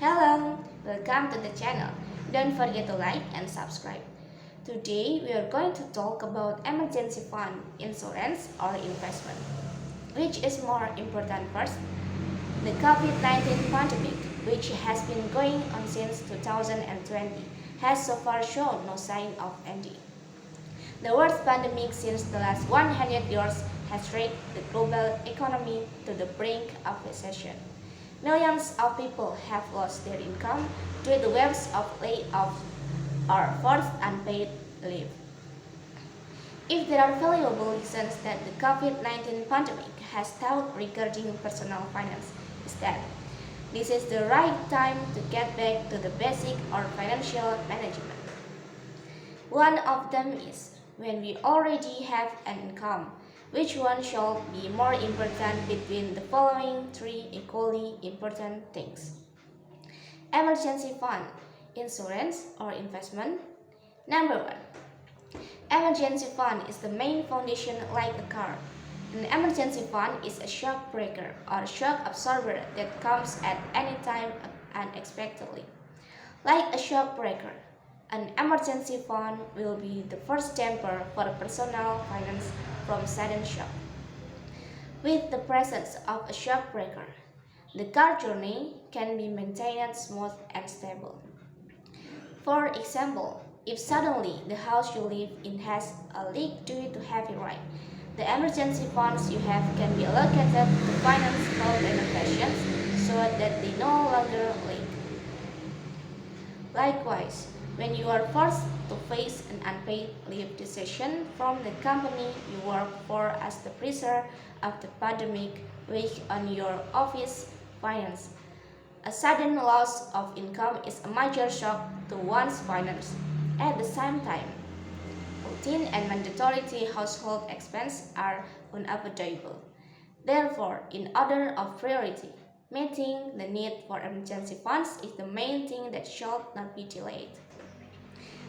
Hello, welcome to the channel. Don't forget to like and subscribe. Today we are going to talk about emergency fund, insurance or investment. Which is more important first? The COVID-19 pandemic, which has been going on since 2020, has so far shown no sign of ending. The worst pandemic since the last 100 years has dragged the global economy to the brink of recession. Millions of people have lost their income due to waves of layoffs or forced unpaid leave. If there are valuable lessons that the COVID-19 pandemic has taught regarding personal finance, is that this is the right time to get back to the basic or financial management. One of them is when we already have an income, which one should be more important between the following three equally important things? Emergency fund, insurance or investment. Number 1. Emergency fund is the main foundation like a car. An emergency fund is a shock breaker or shock absorber that comes at any time unexpectedly. Like a shock breaker, an emergency fund will be the first temper for personal finance from sudden shock. With the presence of a shock breaker, the car journey can be maintained smooth and stable. For example, if suddenly the house you live in has a leak due to heavy rain, the emergency funds you have can be allocated to finance small renovations so that they no longer leak. Likewise, when you are forced to face an unpaid leave decision from the company you work for as the pressure of the pandemic weighs on your office finance, a sudden loss of income is a major shock to one's finance. At the same time, routine and mandatory household expenses are unavoidable. Therefore, in order of priority, meeting the need for emergency funds is the main thing that should not be delayed.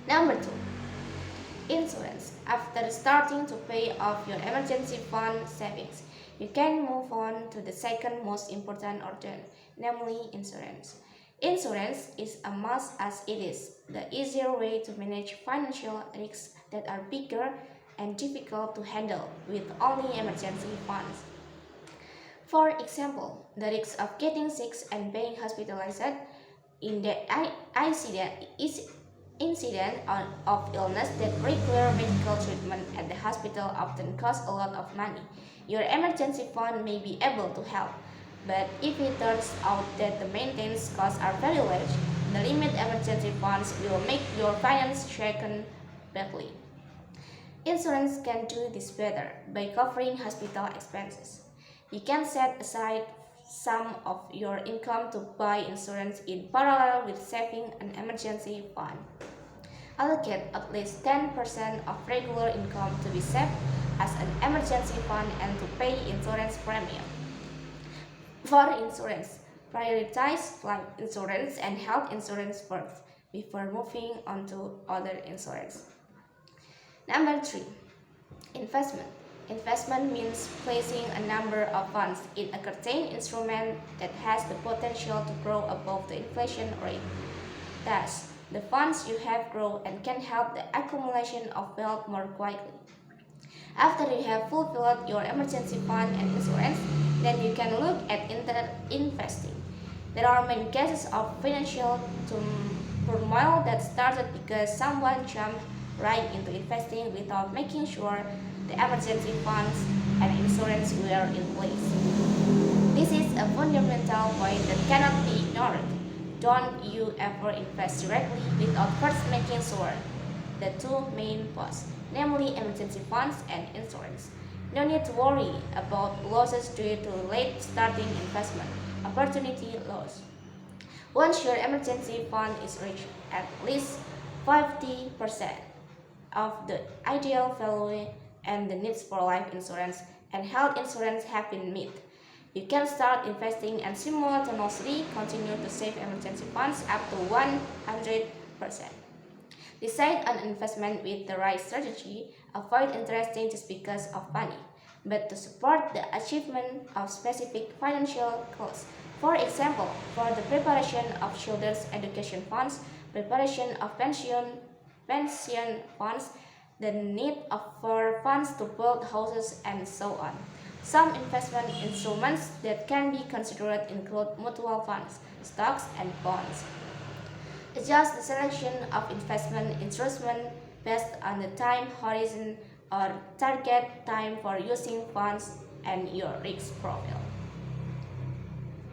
Number 2. Insurance. After starting to pay off your emergency fund savings, you can move on to the second most important order, namely insurance. Insurance is a must as it is the easier way to manage financial risks that are bigger and difficult to handle with only emergency funds. For example, the risk of getting sick and being hospitalized in the incident of illness that require medical treatment at the hospital often costs a lot of money. Your emergency fund may be able to help, but if it turns out that the maintenance costs are very large, the limited emergency funds will make your finance shaken badly. Insurance can do this better by covering hospital expenses. You can set aside some of your income to buy insurance in parallel with saving an emergency fund. Allocate at least 10% of regular income to be saved as an emergency fund and to pay insurance premium. For insurance, prioritize life insurance and health insurance first before moving on to other insurance. Number 3. Investment. Investment means placing a number of funds in a certain instrument that has the potential to grow above the inflation rate. Thus, the funds you have grow and can help the accumulation of wealth more quickly. After you have fulfilled your emergency fund and insurance, then you can look at investing. There are many cases of financial turmoil that started because someone jumped right into investing without making sure the emergency funds and insurance were in place. This is a fundamental point that cannot be ignored. Don't you ever invest directly without first making sure the two main posts, namely emergency funds and insurance. No need to worry about losses due to late starting investment, opportunity loss. Once your emergency fund is reached at least 50% of the ideal value and the needs for life insurance and health insurance have been met, you can start investing and simultaneously continue to save emergency funds up to 100%. Decide on investment with the right strategy. Avoid investing just because of money, but to support the achievement of specific financial goals For example, for the preparation of children's education funds, preparation of pension funds, the need for funds to build houses, and so on. Some investment instruments that can be considered include mutual funds, stocks, and bonds. Adjust the selection of investment instruments based on the time horizon or target time for using funds and your risk profile.